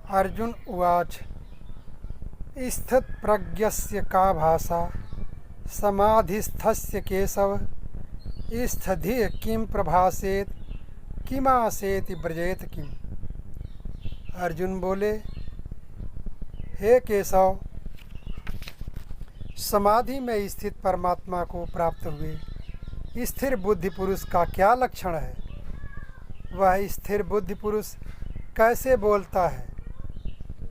अर्जुन उवाच स्थितप्रज्ञस्य का भाषा समाधिस्थस्य केशव स्थितिः किं प्रभासेत किमासेति ब्रजेत किम। अर्जुन बोले, हे केशव, समाधि में स्थित परमात्मा को प्राप्त हुए स्थिर बुद्धि पुरुष का क्या लक्षण है? वह स्थिर बुद्धि पुरुष कैसे बोलता है,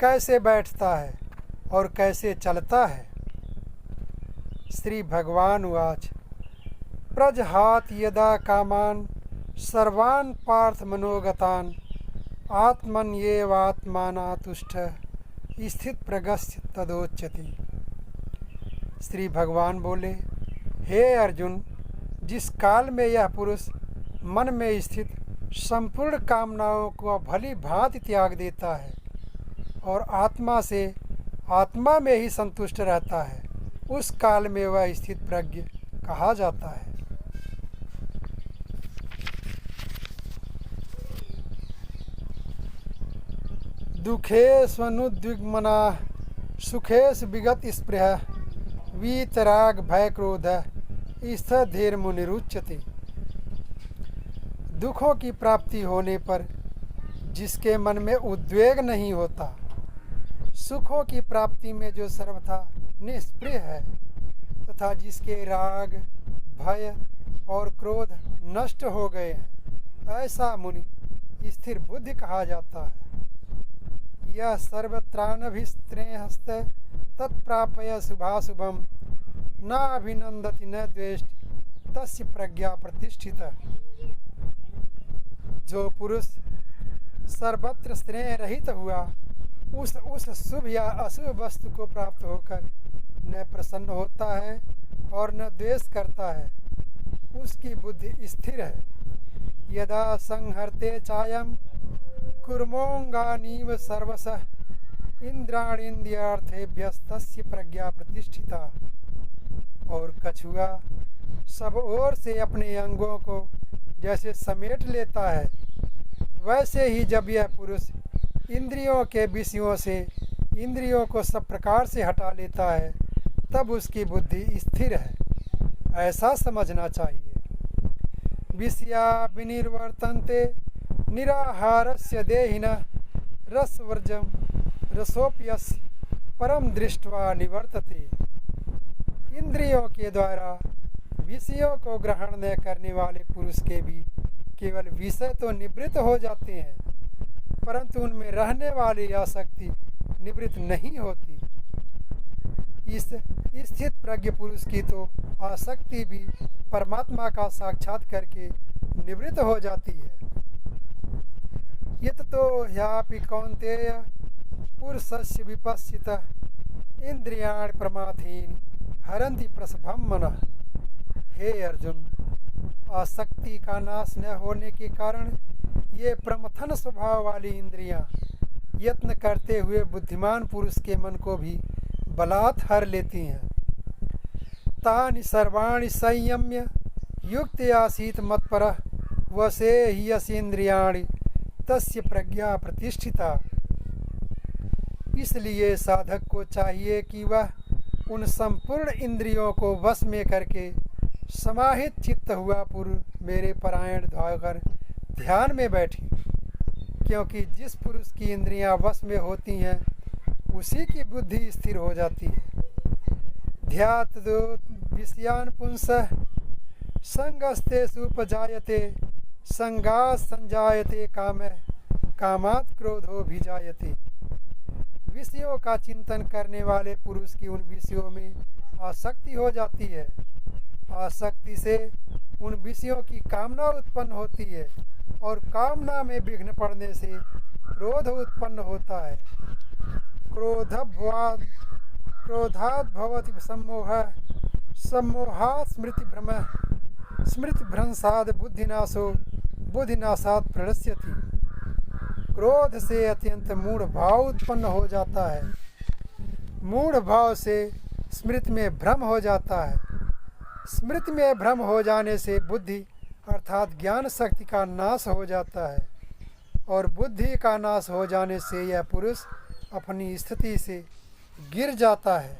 कैसे बैठता है और कैसे चलता है? श्री भगवान उवाच प्रजहात यदा कामान सर्वान् पार्थ मनोगतान आत्मन्येवात्मानातुष्ट स्थित प्रगस्य तदोच्यति। श्री भगवान बोले, हे अर्जुन, जिस काल में यह पुरुष मन में स्थित संपूर्ण कामनाओं को भली भांति त्याग देता है और आत्मा से आत्मा में ही संतुष्ट रहता है, उस काल में वह स्थित प्रज्ञ कहा जाता है। दुखेष्वनुद्विग्मना सुखेश विगत स्पृह वीतराग भय क्रोध स्थिरमुनिरुच्यते। दुखों की प्राप्ति होने पर जिसके मन में उद्वेग नहीं होता, सुखों की प्राप्ति में जो सर्वथा निष्प्रिय है तथा जिसके राग भय और क्रोध नष्ट हो गए हैं, ऐसा मुनि स्थिर बुद्धि कहा जाता है। यह सर्वत्रानभिस्त्रेहस्त तत्प्रापय शुभाशुभम न अभिनंदति न द्वेष्टि तस्य प्रज्ञा प्रतिष्ठिता। जो पुरुष सर्वत्र स्नेह रहित हुआ उस शुभ या अशुभ वस्तु को प्राप्त होकर न प्रसन्न होता है और न द्वेष करता है, उसकी बुद्धि स्थिर है। यदा संहर्ते चायम कुर्मोंगानीव सर्वशः इंद्राणीन्द्रियार्थेभ्यस्तस्य प्रज्ञा प्रतिष्ठिता। और कछुआ सब ओर से अपने अंगों को जैसे समेट लेता है, वैसे ही जब यह पुरुष इंद्रियों के विषयों से इंद्रियों को सब प्रकार से हटा लेता है, तब उसकी बुद्धि स्थिर है, ऐसा समझना चाहिए। विषया विनिर्वर्तन्ते निराहारस्य देहिनः रसवर्जम रसोप्यस्य परम दृष्ट्वा निवर्तते। इंद्रियों के द्वारा विषयों को ग्रहण न करने वाले पुरुष के भी केवल विषय तो निवृत्त हो जाते हैं, परंतु उनमें रहने वाली आसक्ति निवृत्त नहीं होती। इस स्थित प्रज्ञ पुरुष की तो आसक्ति भी परमात्मा का साक्षात करके निवृत्त हो जाती है। यत तो ह्यापि कौन्तेय पुरुषस्य विपश्चितः इंद्रियाणि प्रमाथीनि हरन्ति प्रसभं मनः। हे अर्जुन, आसक्ति का नाश न होने के कारण ये प्रमथन स्वभाव वाली इंद्रियां यत्न करते हुए बुद्धिमान पुरुष के मन को भी बलात् हर लेती हैं। तानि सर्वाणि संयम्य युक्त आसीत मत्परः वशे हि यस्येन्द्रियाणि तस्य प्रज्ञा प्रतिष्ठिता। इसलिए साधक को चाहिए कि वह उन संपूर्ण इंद्रियों को वश में करके समाहित चित्त हुआ पुरुष मेरे परायण होकर ध्यान में बैठे, क्योंकि जिस पुरुष की इंद्रियां वश में होती हैं उसी की बुद्धि स्थिर हो जाती है। ध्यात दो विषयान पुंसः संगस्तेषु उपजायते संगात् संजायते कामः कामात् क्रोधो भिजायते। विषयों का चिंतन करने वाले पुरुष की उन विषयों में आसक्ति हो जाती है, आसक्ति से उन विषयों की कामना उत्पन्न होती है और कामना में विघ्न पड़ने से क्रोध उत्पन्न होता है। क्रोधात् भवति सम्मोहः सम्मोहात् स्मृतिभ्रंशात् बुद्धिनाशो बुद्धिनाशात् प्रणश्यति। क्रोध से अत्यंत मूढ़ भाव उत्पन्न हो जाता है, मूढ़ भाव से स्मृति में भ्रम हो जाता है, स्मृति में भ्रम हो जाने से बुद्धि अर्थात ज्ञान शक्ति का नाश हो जाता है और बुद्धि का नाश हो जाने से यह पुरुष अपनी स्थिति से गिर जाता है।